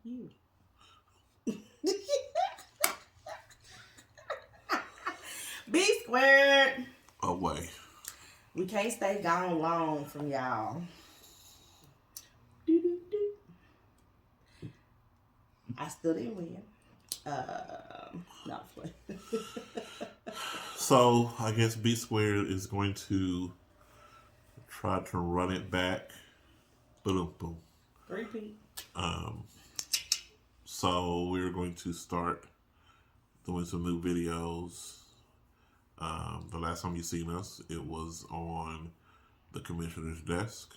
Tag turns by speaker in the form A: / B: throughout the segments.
A: You. B squared.
B: Away.
A: We can't stay gone long from y'all. Doo-doo-doo. I still didn't win. No,
B: So I guess B squared is going to try to run it back. Boom, boom.
A: repeat.
B: Um, so we're going to start doing some new videos. The last time you seen us, it was on the commissioner's desk.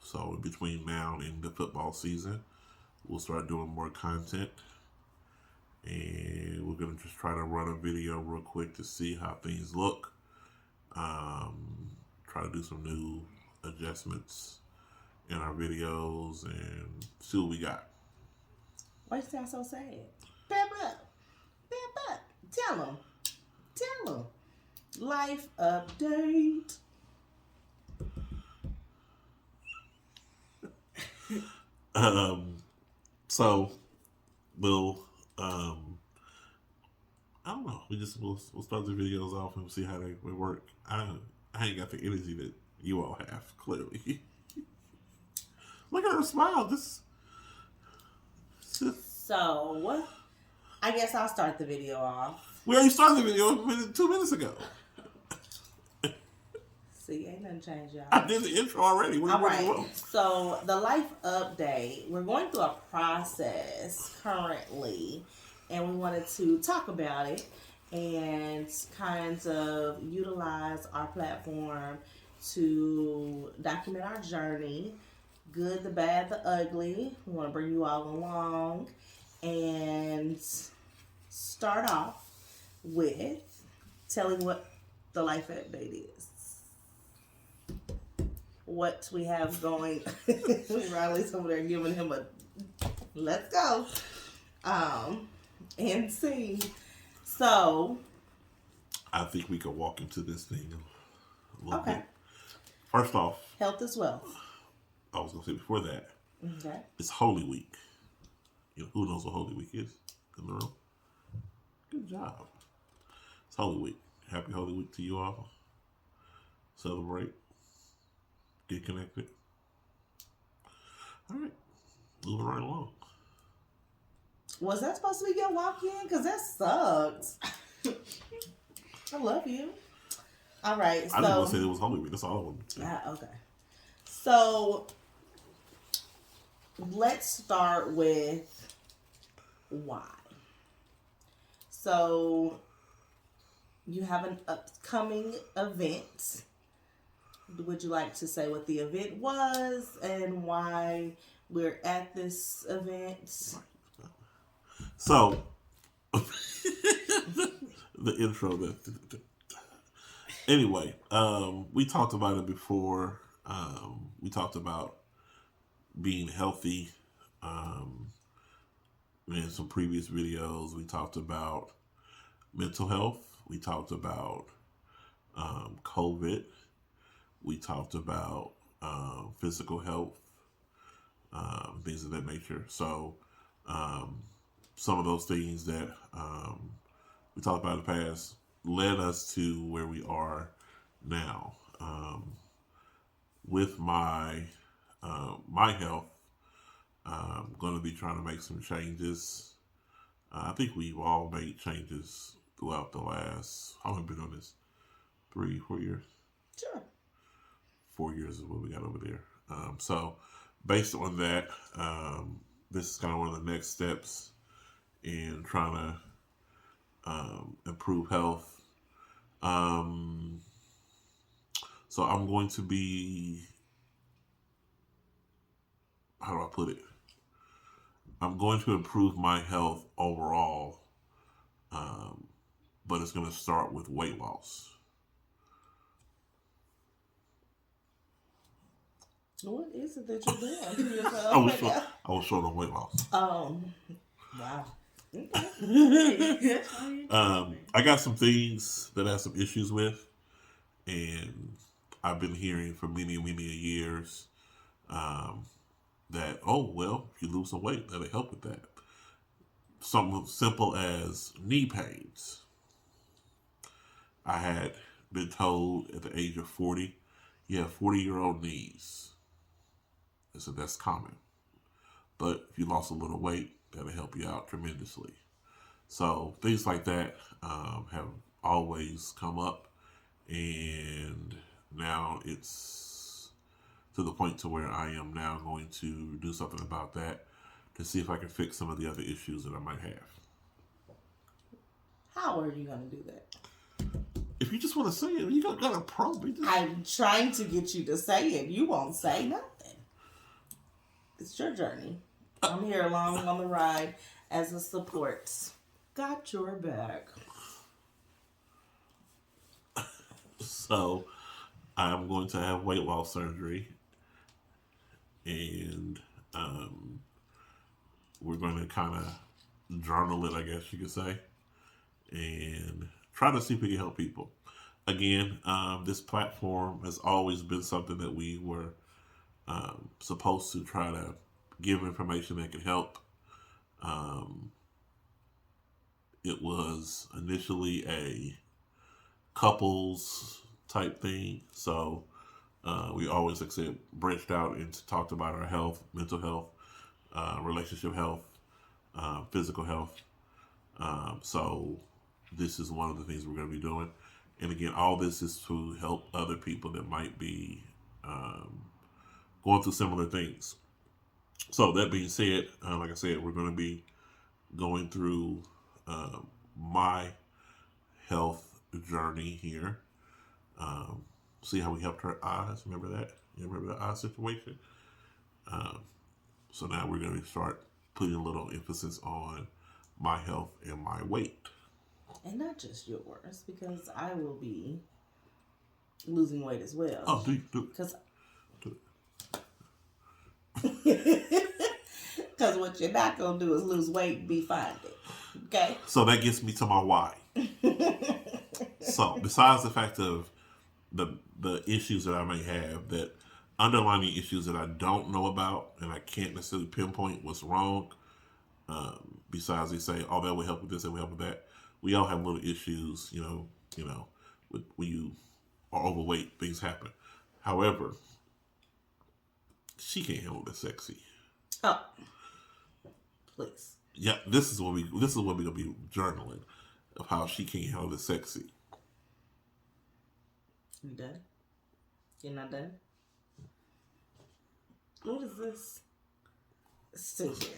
B: So in between now and the football season, we'll start doing more content. And we're going to just try to run a video real quick to see how things look. Try to do some new adjustments in our videos and see what we got.
A: Why you sound so sad? Pep up. Pep up. Tell them. Tell them. Life update.
B: So we'll I don't know. We'll start the videos off and see how they work. I ain't got the energy that you all have, clearly. Look at her smile.
A: So, I guess I'll start the video off.
B: We already started the video 2 minutes ago.
A: See, ain't nothing changed, y'all.
B: I did the intro already.
A: All right. So the life update, we're going through a process currently, and we wanted to talk about it and kind of utilize our platform to document our journey, good, the bad, the ugly. We want to bring you all along and start off with telling what the life update is. What we have going. Riley's over there giving him a let's go. And see. So
B: I think we could walk into this thing a little
A: okay.
B: bit. First off,
A: Health is wealth.
B: I was gonna say before that,
A: Okay.
B: it's Holy Week. You know, who knows what Holy Week is in the room? Good job. It's Holy Week. Happy Holy Week to you all. Celebrate. Get connected. All right. Moving right along.
A: Was that supposed to be your walk-in? Because that sucks. I love you. All right. So,
B: I just want to say it was Holy Week. That's all I wanted to say.
A: okay. So let's start with why. So you have an upcoming event. Would you like to say what the event was and why we're at this event?
B: So, the intro. Anyway, we talked about it before. We talked about being healthy in some previous videos. We talked about mental health. We talked about COVID. We talked about physical health, things of that nature. So, some of those things that we talked about in the past led us to where we are now. With my health, I'm going to be trying to make some changes. I think we've all made changes throughout the last, how long have we been on this? 3, 4 years?
A: Sure.
B: 4 years is what we got over there. So based on that, this is kind of one of the next steps in trying to improve health. So I'm going to be, how do I put it? I'm going to improve my health overall, but it's going to start with weight loss.
A: What is it that you're doing to yourself?
B: I was short on weight loss.
A: Wow.
B: I got some things that I have some issues with, and I've been hearing for many years that, oh, well, if you lose some weight, that'll help with that. Something simple as knee pains. I had been told at the age of 40, you have 40-year-old knees. I said, that's common. But if you lost a little weight, that'll help you out tremendously. So things like that have always come up. And now it's to the point to where I am now going to do something about that to see if I can fix some of the other issues that I might have.
A: How are you going to do that?
B: If you just want to say it, you gotta probe me.
A: I'm trying to get you to say it. You won't say nothing. It's your journey. I'm here along on the ride as a support. Got your back.
B: So I'm going to have weight loss surgery, and we're going to kind of journal it, I guess you could say, and try to see if we can help people. Again, this platform has always been something that we were supposed to try to give information that can help. It was initially a couples type thing, so we always, like I said, branched out and talked about our health, mental health, relationship health, physical health. So this is one of the things we're going to be doing. And again, all this is to help other people that might be going through similar things. So that being said, like I said, we're going to be going through my health journey here. See how we helped her eyes. Remember that? You remember the eye situation? So now we're going to start putting a little emphasis on my health and my weight.
A: And not just yours, because I will be losing weight as well.
B: Oh, do it.
A: Because
B: Do
A: because what you're not going to do is lose weight and be finding. Okay?
B: So that gets me to my why. So besides the fact of the issues that I may have, that underlying issues that I don't know about and I can't necessarily pinpoint what's wrong, besides they say, oh, that will help with this, that will help with that. We all have little issues, when you are overweight, things happen. However, she can't handle the sexy.
A: Oh, please.
B: Yeah, this is what we're gonna be journaling of how she can't handle the sexy.
A: You done? You're not done? What is this? Stupid.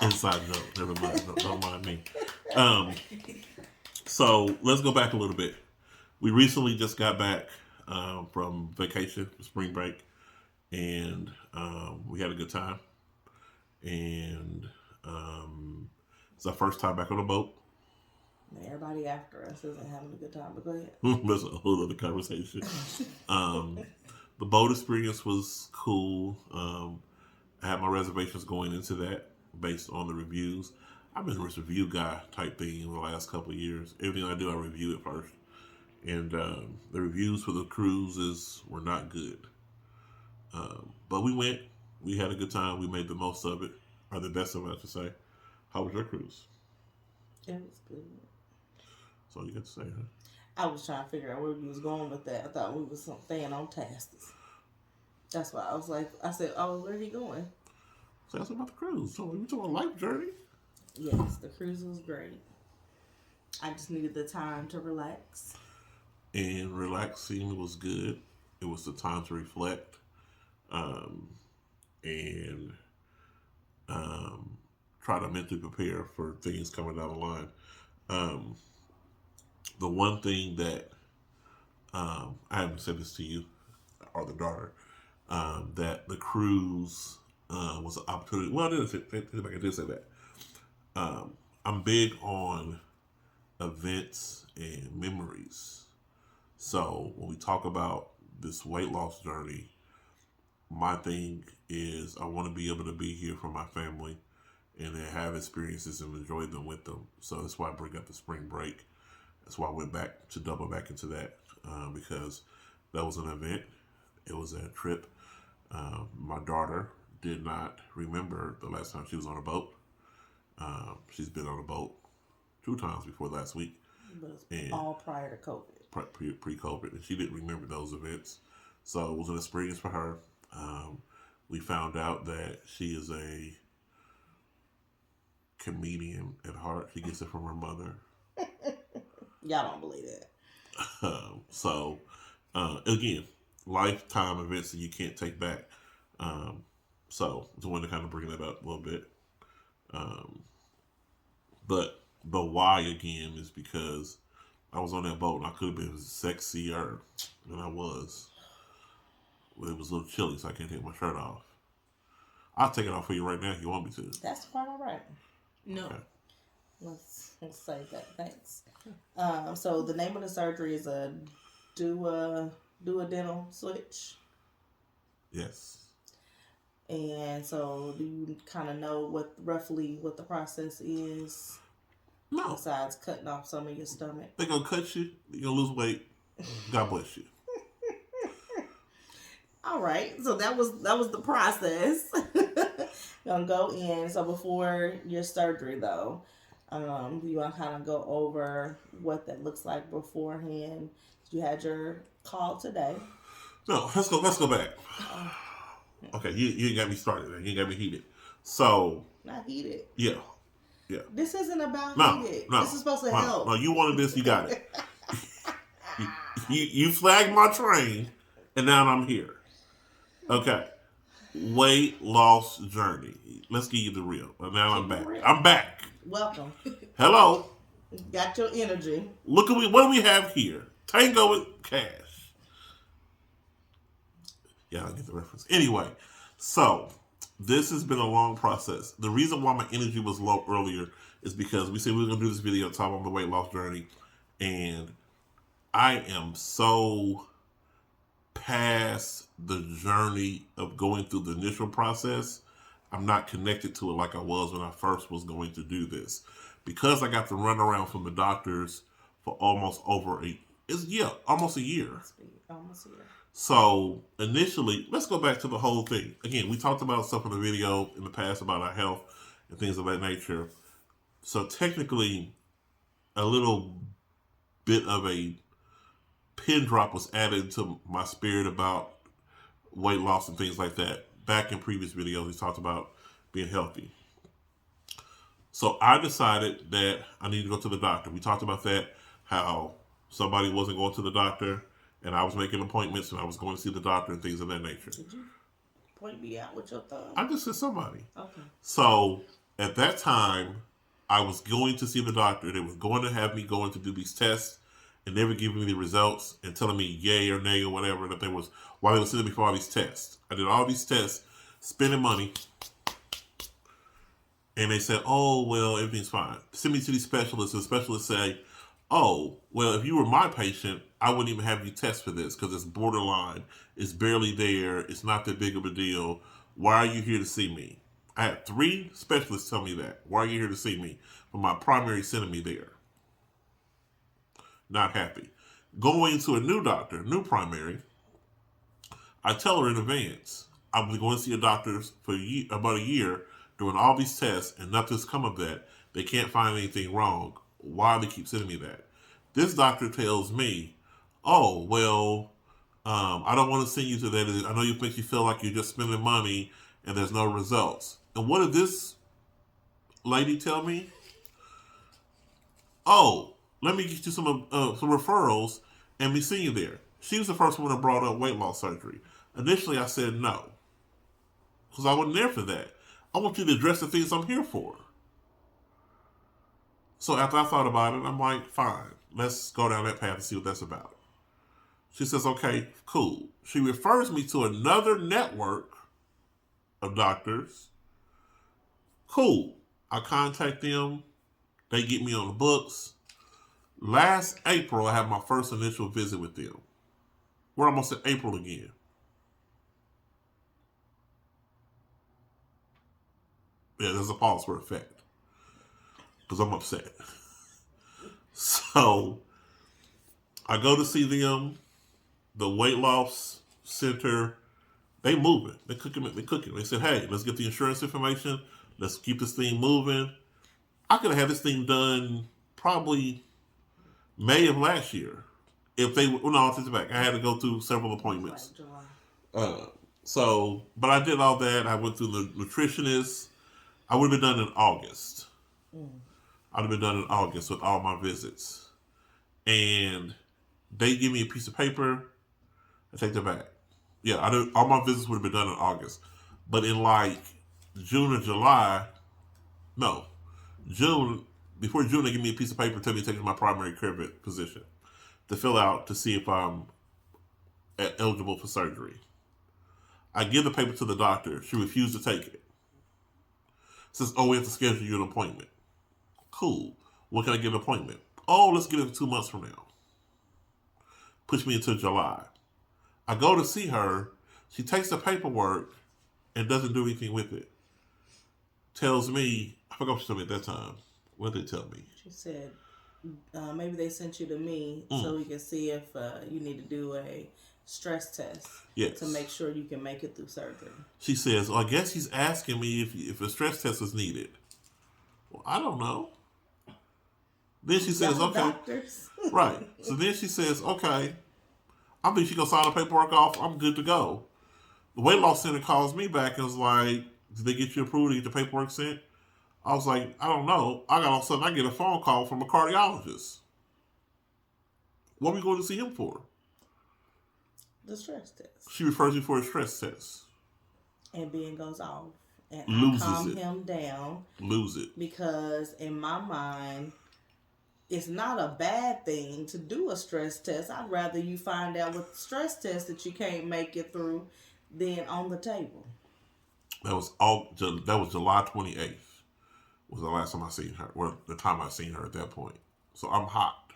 B: Inside joke. Never mind. Don't mind me. So let's go back a little bit. We recently just got back from vacation, spring break, and we had a good time. And it's our first time back on a boat.
A: Everybody after us isn't having a good time, but go ahead.
B: That's a whole other conversation. The boat experience was cool. I had my reservations going into that based on the reviews. I've been a review guy type thing in the last couple of years. Everything I do, I review it first. And the reviews for the cruises were not good. But we went. We had a good time. We made the most of it, or the best of it, I should say. How was your cruise?
A: It was good.
B: That's all you got to say, huh?
A: I was trying to figure out where we was going with that. I thought we was staying on tasks. That's why I said, oh, where are you going?
B: So that's about the cruise. So we talking about life journey.
A: Yes, the cruise was great. I just needed the time to relax.
B: And relaxing was good. It was the time to reflect. And try to mentally prepare for things coming down the line. The one thing that I haven't said this to you or the daughter, that the cruise was an opportunity. Well, I did say that. I'm big on events and memories. So when we talk about this weight loss journey, my thing is I want to be able to be here for my family and then have experiences and enjoy them with them. So that's why I bring up the spring break. That's why I went back to double back into that, because that was an event. It was a trip My daughter did not remember the last time she was on a boat. She's been on a boat 2 times before last week,
A: But it's
B: and
A: all prior to COVID.
B: pre-COVID, and she didn't remember those events. So it was an experience for her. We found out that she is a comedian at heart. She gets it from her mother.
A: Y'all don't believe it.
B: So, again, lifetime events that you can't take back. So, I wanted to kind of bring that up a little bit. But the why, again, is because I was on that boat and I could have been sexier than I was. But it was a little chilly, so I can't take my shirt off. I'll take it off for you right now if you want me to.
A: That's quite all right.
C: No.
B: Okay.
A: Let's save that. Thanks. So the name of the surgery is a duodenal switch.
B: Yes.
A: And so do you kind of know roughly what the process is?
B: No.
A: Besides cutting off some of your stomach.
B: They're going to cut you. You're going to lose weight. God bless you.
A: All right. So that was the process. Gonna go in. So before your surgery though, you want to kind of go over what that looks like beforehand. You had your call today.
B: No, let's go back. Okay, you got me started. You got me heated. So,
A: Not heated.
B: yeah.
A: This isn't about
B: No,
A: heated.
B: no.
A: This is supposed to
B: No,
A: help.
B: no, you wanted this, you got it. you flagged my train, and now I'm here. Okay. Weight loss journey. Let's give you the real. Now I'm back. I'm back.
A: Welcome.
B: Hello.
A: Got your energy.
B: Look at what do we have here? Tango with Cash. Yeah, I get the reference. Anyway, so this has been a long process. The reason why my energy was low earlier is because we said we were going to do this video talking about the weight loss journey, and I am so past the journey of going through the initial process. I'm not connected to it like I was when I first was going to do this, because I got to run around from the doctors for almost almost a year.
A: Almost here.
B: So initially, let's go back to the whole thing. Again, we talked about stuff in the video in the past about our health and things of that nature. So technically, a little bit of a pin drop was added to my spirit about weight loss and things like that. Back in previous videos, we talked about being healthy. So I decided that I need to go to the doctor. We talked about that, how somebody wasn't going to the doctor, and I was making appointments, and I was going to see the doctor and things of that nature.
A: Did you point me out with your thumb?
B: I just said somebody.
A: Okay.
B: So at that time, I was going to see the doctor. They were going to have me going to do these tests, and they were giving me the results and telling me yay or nay or whatever that while they were sending me for all these tests. I did all these tests, spending money, and they said, "Oh well, everything's fine. Send me to these specialists." And the specialists say, "Oh well, if you were my patient, I wouldn't even have you test for this because it's borderline. It's barely there. It's not that big of a deal. Why are you here to see me?" I had 3 specialists tell me that. Why are you here to see me? But my primary sending me there. Not happy. Going to a new doctor, new primary, I tell her in advance, I was going to see a doctor for about a year, doing all these tests, and nothing's come of that. They can't find anything wrong. Why do they keep sending me that? This doctor tells me, "Oh, well, I don't want to send you to that. I know you think you feel like you're just spending money and there's no results." And what did this lady tell me? "Oh, let me get you some referrals and me see you there." She was the first one that brought up weight loss surgery. Initially, I said no, because I wasn't there for that. I want you to address the things I'm here for. So after I thought about it, I'm like, fine, let's go down that path and see what that's about. She says, okay, cool. She refers me to another network of doctors. Cool. I contact them. They get me on the books. Last April, I had my first initial visit with them. We're almost in April again. Yeah, there's a pause for effect. Because I'm upset. So, I go to see them. The weight loss center They moving. They cooking. They cooking. They said, "Hey, let's get the insurance information. Let's keep this thing moving." I could have had this thing done probably May of last year. If they, well, no, I'll take it back. I had to go through several appointments.
A: Like July.
B: But I did all that. I went through the nutritionist. I would have been done in August. I'd have been done in August with all my visits. And they give me a piece of paper. I take that back. Yeah, all my visits would have been done in August. But in like June or July, no, June, before June, they give me a piece of paper, tell me to take it to my primary care physician to fill out to see if I'm eligible for surgery. I give the paper to the doctor. She refused to take it. Says, "Oh, we have to schedule you an appointment." Cool. When can I get an appointment? "Oh, let's get it 2 months from now." Push me into July. I go to see her. She takes the paperwork and doesn't do anything with it. Tells me, I forgot what she told me at that time. What did they tell me?
A: She said, maybe they sent you to me so we can see if you need to do a stress test to make sure you can make it through surgery.
B: She says, "I guess he's asking me if a stress test is needed." Well, I don't know. Then she says, "Okay."
A: Doctors.
B: Right. So then she says, "Okay, I think she gonna sign the paperwork off. I'm good to go." The weight loss center calls me back and was like, "Did they get you approved to get the paperwork sent?" I was like, "I don't know." All of a sudden, I get a phone call from a cardiologist. What are we going to see him for?
A: The stress test.
B: She refers me for a stress test.
A: And Ben goes off. And
B: Loses
A: I calm
B: it.
A: him down.
B: Lose it.
A: Because in my mind, it's not a bad thing to do a stress test. I'd rather you find out with the stress test that you can't make it through than on the table.
B: That was July 28th. Was the last time I seen her. Or the time I seen her at that point. So I'm hot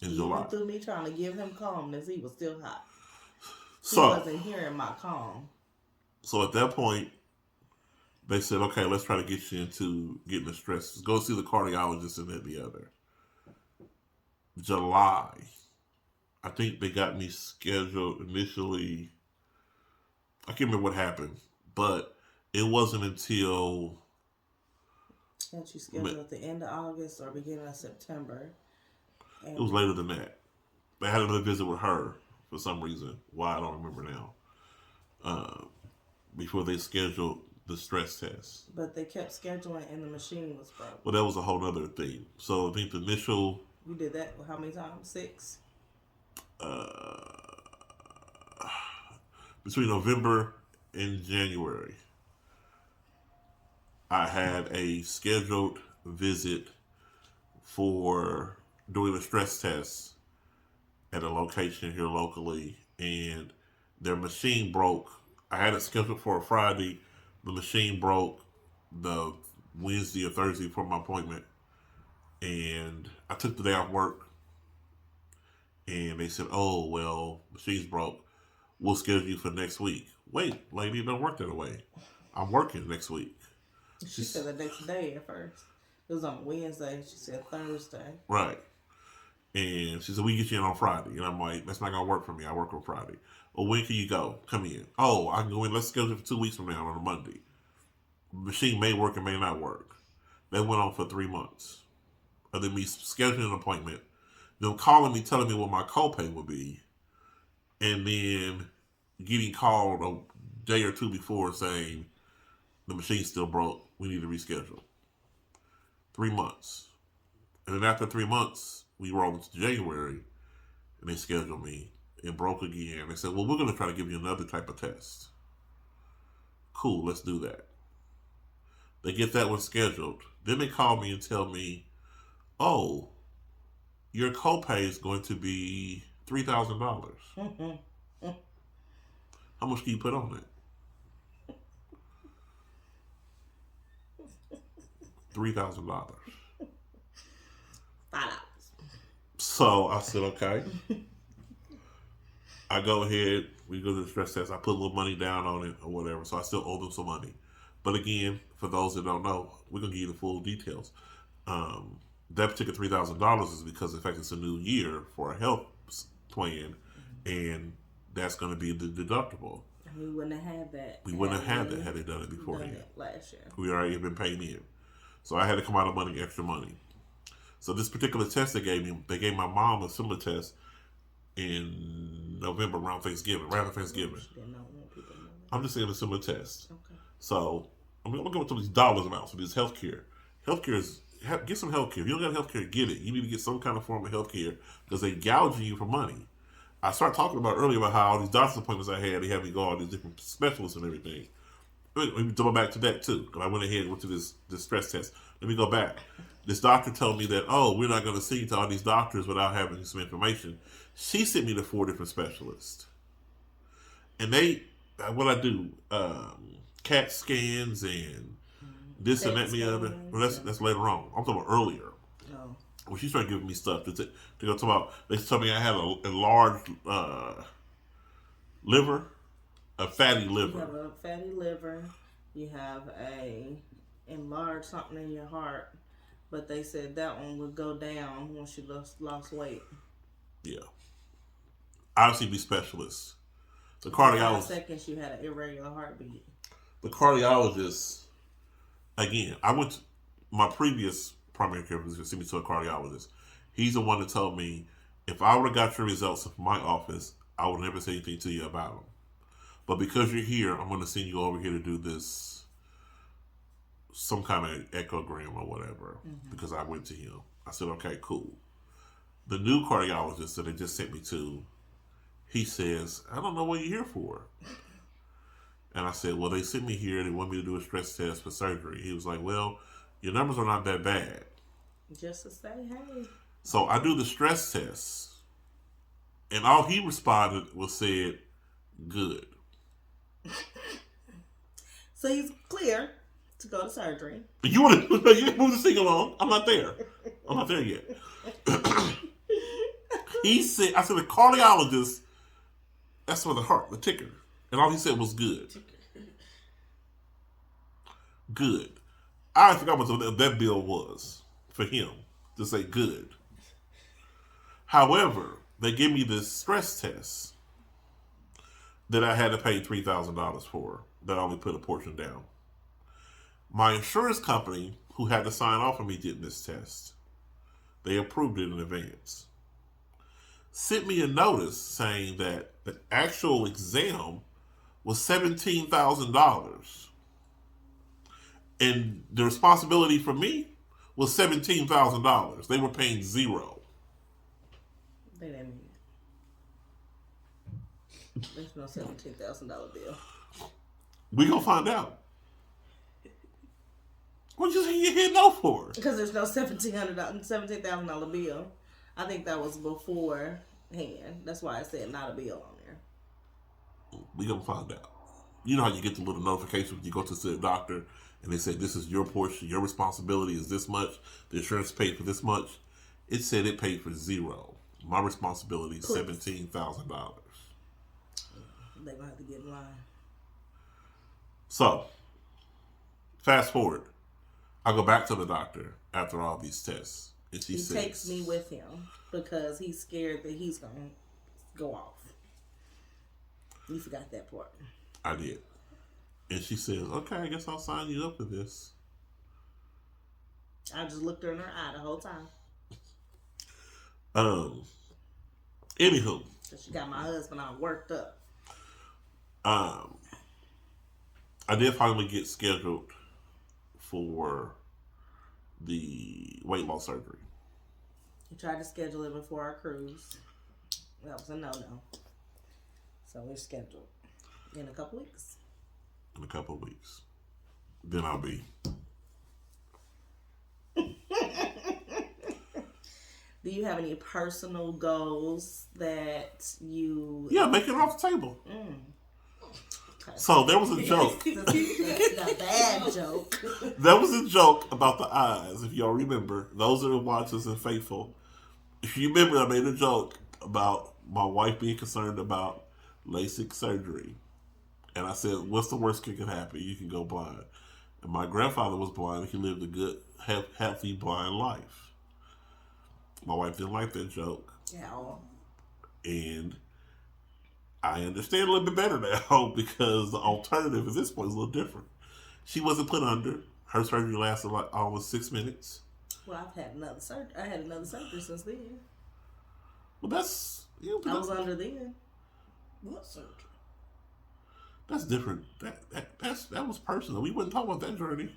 B: in July.
A: Even through me trying to give him calmness, he was still hot. He
B: So
A: wasn't hearing my calm.
B: So at that point, they said, "Okay, let's try to get you into getting the stress. Go see the cardiologist and then the other." July, I think they got me scheduled initially. I can't remember what happened, but it wasn't until
A: And she scheduled at the end of August or beginning of September.
B: It was later than that. They had another visit with her for some reason. Why, I don't remember now. Before they scheduled the stress test.
A: But they kept scheduling and the machine was broke.
B: Well, that was a whole other thing. So I think the initial...
A: You did that how many times? 6?
B: Between November and January, I had a scheduled visit for doing a stress test at a location here locally, and their machine broke. I had it scheduled for a Friday. The machine broke the Wednesday or Thursday for my appointment, and I took the day off work, and they said, "Oh, well, machine's broke. We'll schedule you for next week." Wait, lady, it don't work that way. I'm working next week.
A: She said the next day at first. It was on Wednesday. She said Thursday.
B: Right. And she said, "We get you in on Friday." And I'm like, "That's not going to work for me. I work on Friday." "Well, when can you go? Come in." "Oh, I can go in. Let's schedule it for 2 weeks from now on a Monday." The machine may work and may not work. That went on for 3 months. Of them me scheduling an appointment, them calling me, telling me what my copay would be, and then getting called a day or two before saying, "The machine's still broke. We need to reschedule." 3 months. And then after 3 months, we rolled into January, and they scheduled me. It broke again. They said, "Well, we're going to try to give you another type of test." Cool, let's do that. They get that one scheduled. Then they call me and tell me, "Oh, your copay is going to be $3,000. How much can you put on it?" $3,000.
A: $5.
B: So I said, "Okay." I go ahead, we go to the stress test. I put a little money down on it or whatever, so I still owe them some money. But again, for those that don't know, we're going to give you the full details. That particular $3,000 is because, in fact, it's a new year for a health plan, and that's going to be the deductible.
A: we wouldn't have had that.
B: We wouldn't have had that had they done it beforehand.
A: Last year.
B: We already been paying in. So I had to come out of money, extra money. So this particular test they gave me, they gave my mom a similar test in November around Thanksgiving, right after Thanksgiving. I'm just saying a similar test.
A: Okay.
B: So I'm going to go into these dollars amounts for this healthcare. Healthcare is, get some healthcare. If you don't got healthcare, get it. You need to get some kind of form of healthcare because they gouging you for money. I started talking about earlier about how all these doctor's appointments I had, they had me go all these different specialists and everything. Let me double back to that too, because I went ahead and went to this stress test. Let me go back. This doctor told me that, we're not going to see to all these doctors without having some information. She sent me to 4 different specialists. And what I do, CAT scans and this
A: PET
B: and that and the other. Well, that's later on. I'm talking about earlier.
A: Oh.
B: Well, she started giving me stuff to go talk about. They told me I had a enlarged liver, a fatty liver.
A: You have a fatty liver. You have a enlarged something in your heart. But they said that one would go down once you lost weight.
B: Yeah. Obviously, be specialists. The cardiologist.
A: 5 seconds you had an irregular heartbeat.
B: The cardiologist. Again, I went to my previous primary care physician sent me to a cardiologist. He's the one that told me if I would have got your results from my office, I would never say anything to you about them. But because you're here, I'm going to send you over here to do this, some kind of echogram or whatever, because I went to him. I said, okay, cool. The new cardiologist that they just sent me to, he says, I don't know what you're here for. And I said, well, they sent me here. They want me to do a stress test for surgery. He was like, well, your numbers are not that bad.
A: Just to say, hey.
B: So I do the stress test. And all he responded was said, good.
A: So he's clear to go to surgery.
B: But you want to you move the thing along. I'm not there. I'm not there yet. He said, I said, the cardiologist, that's for the heart, the ticker. And all he said was good. Good. I forgot what that bill was for him to say good. However, they give me this stress test that I had to pay $3,000 for, that I only put a portion down. My insurance company, who had to sign off on me getting this test, they approved it in advance. Sent me a notice saying that the actual exam was $17,000. And the responsibility for me was $17,000. They were paying zero.
A: They didn't need it. There's no $17,000 bill.
B: We gonna find out. What you say you hit no for?
A: Because there's no $17,000 bill. I think that was beforehand. That's why I said not a bill on there.
B: We gonna find out. You know how you get the little notification when you go to see the doctor and they say this is your portion, your responsibility is this much, the insurance paid for this much. It said it paid for zero. My responsibility is $17,000.
A: They're gonna have to get in line.
B: So, fast forward. I go back to the doctor after all these tests. And he says,
A: takes me with him because he's scared that he's going to go off. You forgot that part.
B: I did. And she says, okay, I guess I'll sign you up for this.
A: I just looked her in her eye the whole time.
B: Anywho.
A: So she got my husband all worked up.
B: I did finally get scheduled for the weight loss surgery.
A: We tried to schedule it before our cruise. That was a no-no. So we're scheduled in a couple weeks.
B: In a couple of weeks. Then I'll be.
A: Do you have any personal goals that you...
B: Yeah, make it off the table.
A: Okay.
B: So there was a joke.
A: That's a bad joke.
B: There was a joke about the eyes, if y'all remember. Those that are watchers and faithful. If you remember, I made a joke about my wife being concerned about LASIK surgery. And I said, what's the worst that can happen? You can go blind. And my grandfather was blind. He lived a good, healthy, blind life. My wife didn't like that joke.
A: Yeah.
B: And I understand a little bit better now because the alternative at this point is a little different. She wasn't put under. Her surgery lasted like almost 6 minutes.
A: Well, I've had another surgery. I had another surgery since then.
B: Well, that's
A: I was under then.
C: What surgery?
B: that's different. That was personal. We wouldn't talk about that journey.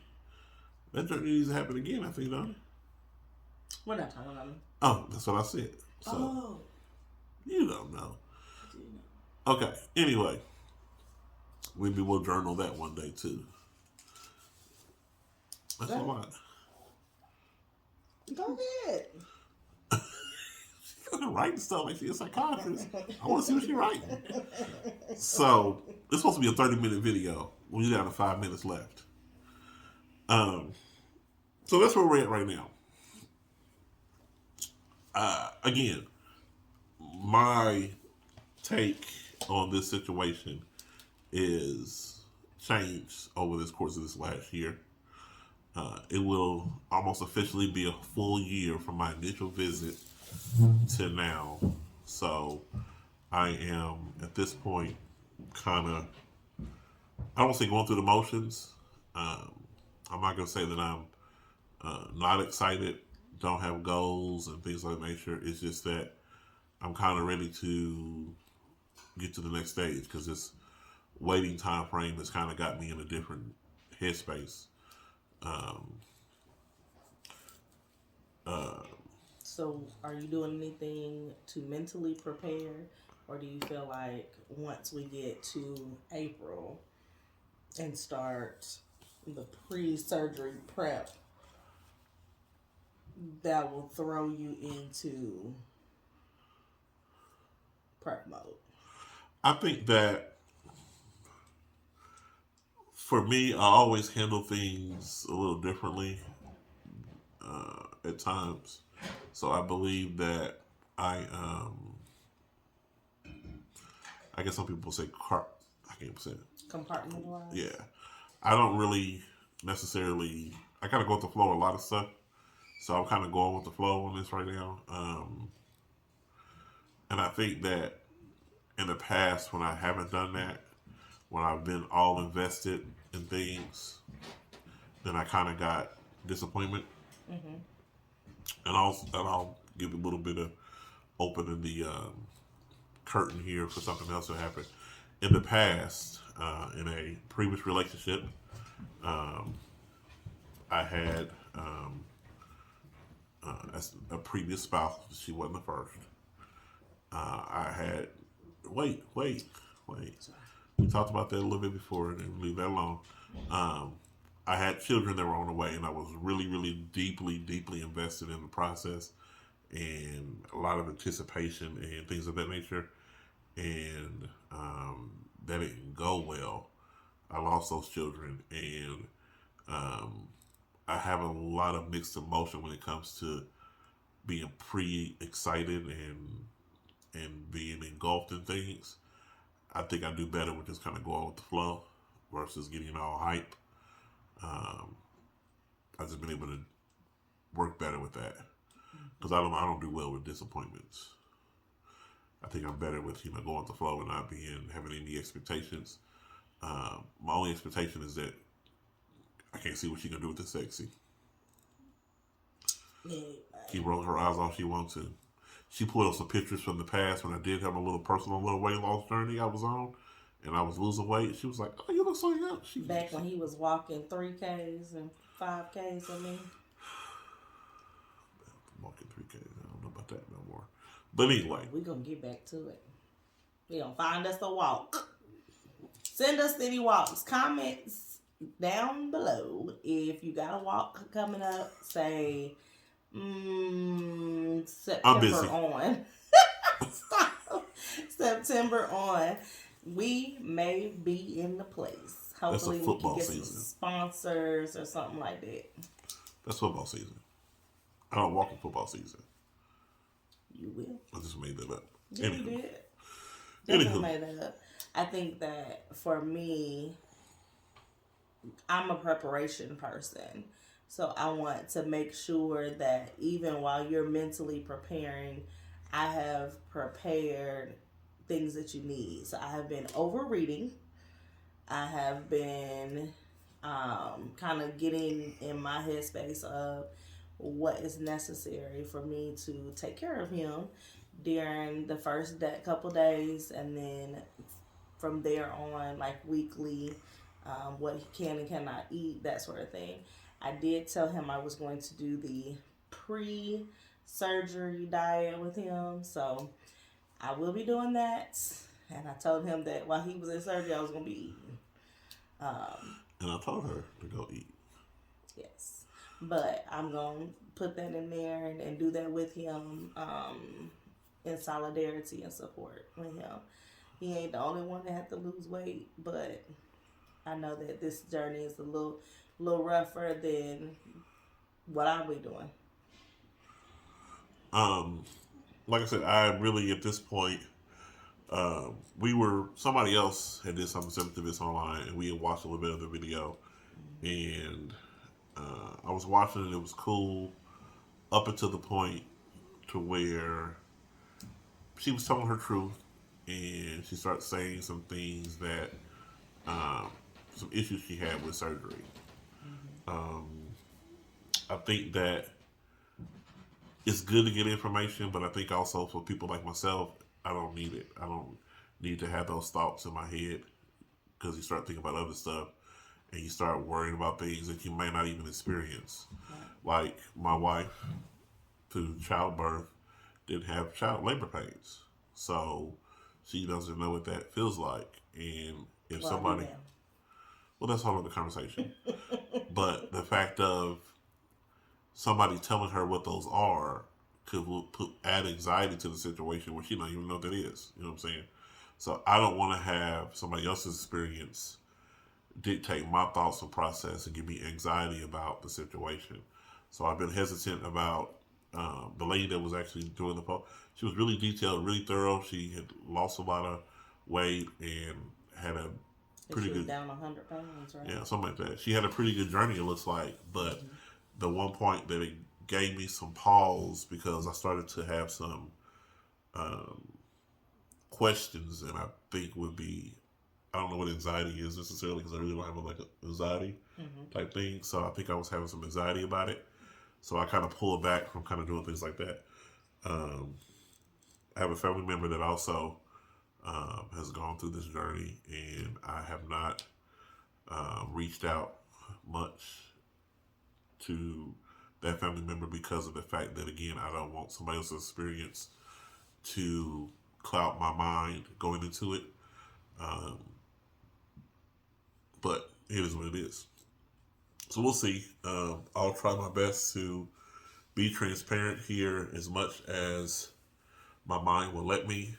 B: That journey needs to happen again. I think, don't it?
A: We're not talking about me.
B: Oh, that's what I said. So
C: Oh.
B: you don't know.
C: Do you know?
B: Okay. Anyway, maybe we'll journal that one day too. That's a lot.
A: Go ahead.
B: She's writing stuff like she's a psychiatrist. I want to see what she's writing. So it's supposed to be a 30-minute video. We got 5 minutes left. So that's where we're at right now. Again, my take on this situation is changed over this course of this last year. It will almost officially be a full year from my initial visit to now. So I am at this point kind of, I don't say going through the motions. I'm not going to say that I'm not excited, don't have goals and things like that nature. It's just that I'm kind of ready to get to the next stage because this waiting time frame has kind of got me in a different headspace.
A: So, are you doing anything to mentally prepare, or do you feel like once we get to April and start the pre-surgery prep, that will throw you into prep mode?
B: I think that for me, I always handle things a little differently at times. So I believe that I guess some people say I can't say it.
A: Compartmentalize?
B: Yeah. I don't really necessarily, I kind of go with the flow of a lot of stuff. So I'm kind of going with the flow on this right now. And I think that in the past, when I haven't done that, when I've been all invested in things, then I kind of got disappointment.
A: Mm-hmm.
B: And I'll give a little bit of opening the curtain here for something else that happened. In the past, in a previous relationship, I had as a previous spouse. She wasn't the first. I had wait. We talked about that a little bit before, and then leave that alone. I had children that were on the way, and I was really, really deeply invested in the process, and a lot of anticipation and things of that nature. And that didn't go well. I lost those children, and I have a lot of mixed emotion when it comes to being pre-excited and being engulfed in things. I think I do better with just kind of going with the flow versus getting all hype. I've just been able to work better with that because I don't do well with disappointments. I think I'm better with going with the flow and not having any expectations. My only expectation is that I can't see what she gonna do with the sexy.
A: Yeah.
B: She rolled her eyes all she wants to. She pulled up some pictures from the past when I did have a little personal little weight loss journey I was on, and I was losing weight. She was like, "Oh, you look so young."
A: Back when he was walking 3Ks and 5Ks, I mean.
B: Walking 3K. I don't know about that no more. But anyway.
A: We're going to get back to it. We're going to find us a walk. Send us any walks. Comments down below if you got a walk coming up. Say, September on. Stop. September on. We may be in the place. Hopefully we can get some sponsors or something like that.
B: That's football season. I don't walk in football season.
A: You will.
B: I just made that up.
A: Yeah, you did. Definitely made that up. I think that for me, I'm a preparation person. So I want to make sure that even while you're mentally preparing, I have prepared things that you need. So I have been over reading. I have been kind of getting in my headspace of what is necessary for me to take care of him during the first couple days, and then from there on, like weekly, what he can and cannot eat, that sort of thing. I did tell him I was going to do the pre-surgery diet with him, so I will be doing that. And I told him that while he was in surgery, I was going to be eating.
B: And I told her to go eat.
A: Yes. But I'm going to put that in there and do that with him in solidarity and support with him. He ain't the only one that had to lose weight, but I know that this journey is a little rougher than what I'll be doing.
B: Like I said, I really at this point, somebody else had did something similar to this online, and we had watched a little bit of the video, and I was watching it. It was cool up until the point to where she was telling her truth, and she started saying some things that some issues she had with surgery. I think that it's good to get information, but I think also for people like myself, I don't need it. I don't need to have those thoughts in my head, because you start thinking about other stuff and you start worrying about things that you may not even experience. Like my wife, through childbirth, didn't have child labor pains. So she doesn't know what that feels like. And if somebody, well, that's a whole other conversation. But the fact of somebody telling her what those are could add anxiety to the situation where she don't even know what that is. You know what I'm saying? So I don't want to have somebody else's experience dictate my thoughts and process and give me anxiety about the situation. So I've been hesitant about the lady that was actually doing the post. She was really detailed, really thorough. She had lost a lot of weight and had a pretty good,
A: down 100 pounds, right?
B: Yeah, something like that. She had a pretty good journey, it looks like. But the one point that it gave me some pause, because I started to have some questions, and I think would be, I don't know what anxiety is necessarily, because I really don't have like an anxiety type thing. So I think I was having some anxiety about it. So I kind of pulled back from kind of doing things like that. I have a family member that also has gone through this journey, and I have not reached out much to that family member because of the fact that, again, I don't want somebody else's experience to cloud my mind going into it. But it is what it is. So we'll see. I'll try my best to be transparent here as much as my mind will let me.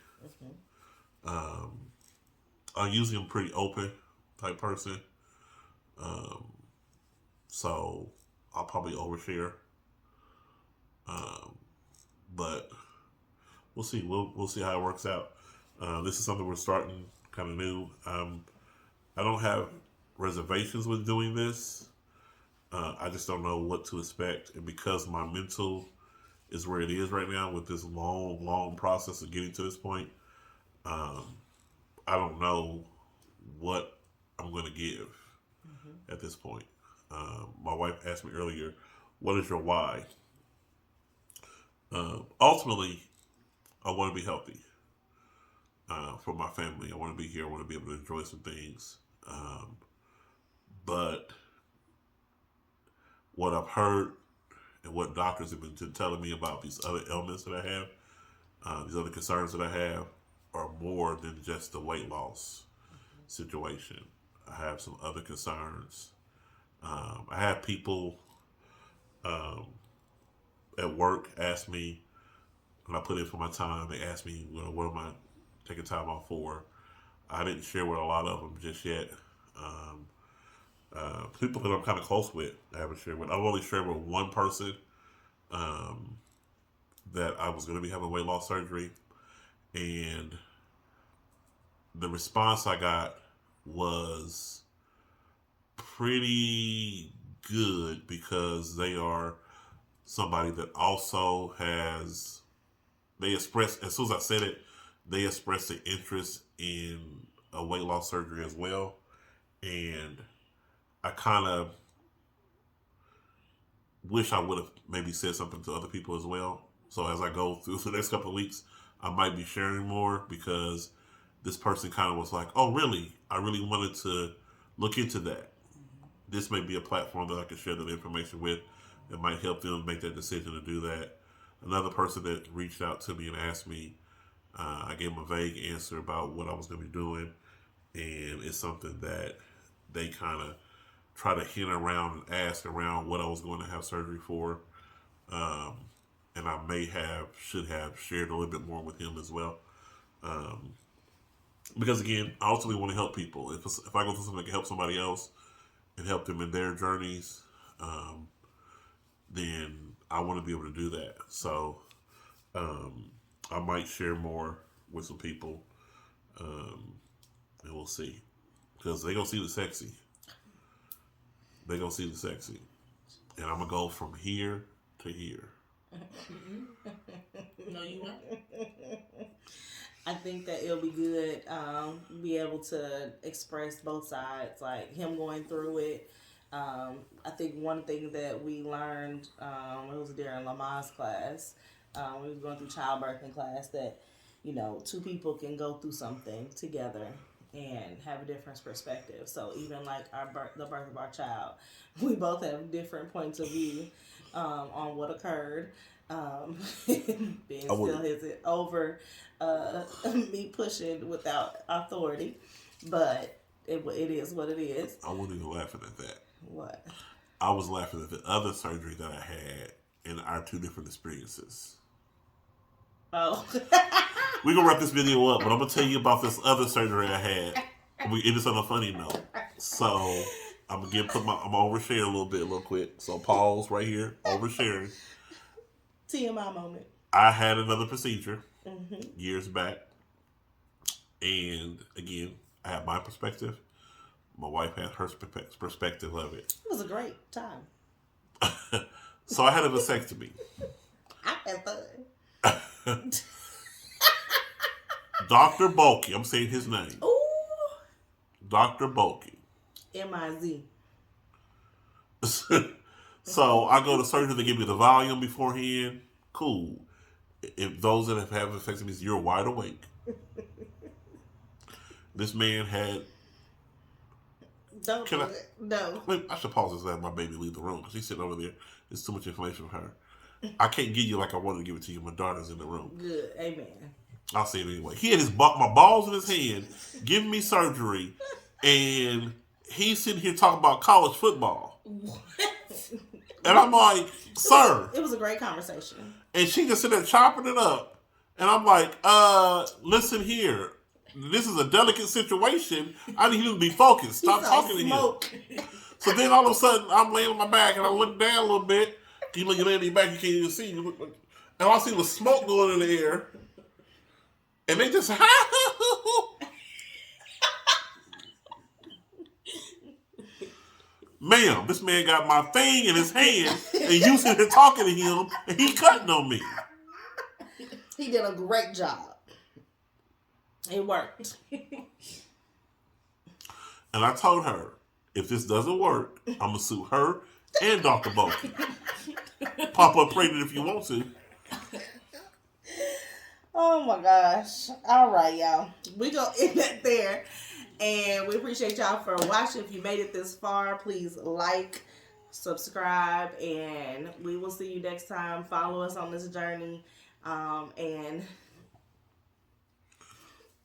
B: I'm usually a pretty open type person. So I'll probably overshare. But we'll see. We'll see how it works out. This is something we're starting kind of new. I don't have reservations with doing this. I just don't know what to expect. And because my mental is where it is right now with this long process of getting to this point, I don't know what I'm going to give at this point. My wife asked me earlier, what is your why? Ultimately, I want to be healthy for my family. I want to be here. I want to be able to enjoy some things. But what I've heard and what doctors have been telling me about these other ailments that I have, these other concerns that I have, are more than just the weight loss situation. I have some other concerns. I have people at work ask me, when I put in for my time, they ask me, what am I taking time off for? I didn't share with a lot of them just yet. People that I'm kind of close with, I haven't shared with. I've only shared with one person that I was going to be having weight loss surgery, and the response I got was pretty good, because they are somebody that also has, they expressed, as soon as I said it, they expressed an interest in a weight loss surgery as well, and I kind of wish I would have maybe said something to other people as well. So as I go through the next couple of weeks, I might be sharing more because this person kind of was like, "Oh, really? I really wanted to look into that. This may be a platform that I can share that information with. It might help them make that decision to do that." Another person that reached out to me and asked me, I gave them a vague answer about what I was going to be doing, and it's something that they kind of try to hint around and ask around what I was going to have surgery for. And I should have shared a little bit more with him as well. Because again, I ultimately want to help people. If I go through something that can help somebody else and help them in their journeys, then I want to be able to do that. So I might share more with some people, and we'll see. Because they're going to see the sexy. They're going to see the sexy. And I'm going to go from here to here.
C: No, you not.
A: I think that it'll be good, be able to express both sides, like him going through it. I think one thing that we learned, it was during Lamar's class, we was going through childbirth in class, that, you know, two people can go through something together and have a different perspective. So even like the birth of our child, we both have different points of view on what occurred. Being still hesitant over me pushing without authority, but it is what it is.
B: I wasn't even laughing at that.
A: What?
B: I was laughing at the other surgery that I had and our two different experiences.
A: Oh.
B: We're going to wrap this video up, but I'm going to tell you about this other surgery I had. It is on a funny note. So I'm going to I'm going to overshare a little bit real quick. So pause right here. Oversharing.
A: TMI moment.
B: I had another procedure years back. And again, I have my perspective. My wife had her perspective of it.
A: It was a great time.
B: So I had a vasectomy.
A: I had fun.
B: Dr. Bulky. I'm saying his name.
A: Ooh.
B: Dr. Bulky.
A: M-I-Z.
B: So I go to surgery, they give me the volume beforehand. Cool. If those that have had vasectomies, you're wide awake. This man had...
A: Don't do it. No.
B: I should pause this and let my baby leave the room because she's sitting over there. It's too much information for her. I can't give you like I wanted to give it to you. My daughter's in the room.
A: Good. Amen.
B: I'll say it anyway. He had my balls in his hand, giving me surgery, and he's sitting here talking about college football.
A: What?
B: And I'm like, sir.
A: It was a great conversation.
B: And she just sitting there chopping it up. And I'm like, listen here. This is a delicate situation. I need you to be focused. Stop talking to him. So then all of a sudden, I'm laying on my back and I look down a little bit. You lay on your back, you can't even see. And all I see was smoke going in the air. And they just, ma'am, this man got my thing in his hand and you sitting here talking to him and he cutting on me.
A: He did a great job. It worked.
B: And I told her, if this doesn't work, I'm going to sue her and Dr. Bulky. Pop up pregnant if you want to.
A: Oh my gosh. All right, y'all. We gonna end it there. And we appreciate y'all for watching. If you made it this far, please like, subscribe, and we will see you next time. Follow us on this journey. And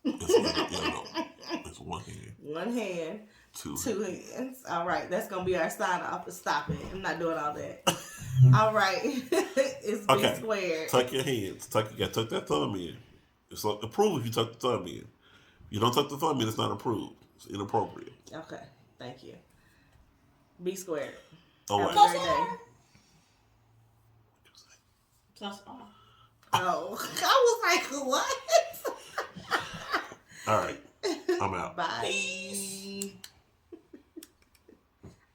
B: it's one hand.
A: One hand.
B: Two
A: hands. All right. That's going to be our sign off. Stop it. I'm not doing all that. All right. It's
B: okay.
A: squared.
B: Tuck your hands. Tuck that thumb in. It's like approved if you tuck the thumb in. If you don't tuck the thumb in, it's not approved. It's inappropriate.
A: Okay. Thank you. Be squared.
B: Oh,
A: Have
B: wait.
A: a great day.
C: Plus all.
A: Oh. I was like, what?
B: All right. I'm out.
A: Bye.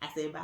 A: I said bye.